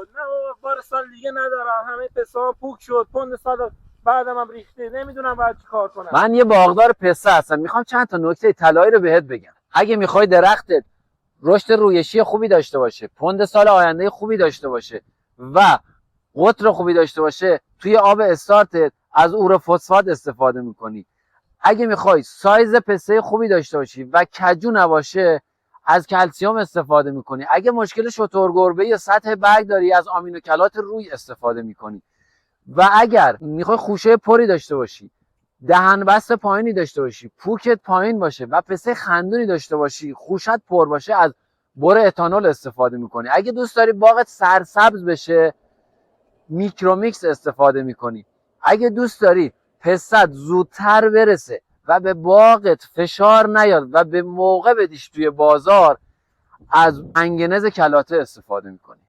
نه بابا، بار سال دیگه ندارم، همه پسام پوک شد، پوند سال بعدم هم ریخته، نمیدونم باید چی کار کنم. من یه باغدار پسته هستم، میخوام چند تا نکته طلایی رو بهت بگم. اگه میخوای درختت رشد رویشی خوبی داشته باشه، پوند سال آینده خوبی داشته باشه و قطر خوبی داشته باشه، توی آب استارتت از اورفسفات استفاده میکنی. اگه میخوای سایز پسته خوبی داشته باشی و کجو نباشه، از کلسیوم استفاده میکنی. اگه مشکل شتر گربه یا سطح برگ داری، از آمینوکلات روی استفاده میکنی. و اگر میخوای خوشه پری داشته باشی، دهن بست پایینی داشته باشی، پوکت پایین باشه و پسته خندونی داشته باشی، خوشت پر باشه، از بر اتانول استفاده میکنی. اگه دوست داری باغت سرسبز بشه، میکرومیکس استفاده میکنی. اگه دوست داری پستت زودتر برسه و به باغت فشار نیاد و به موقع بدیش توی بازار، از منگنز کلاته استفاده میکنی.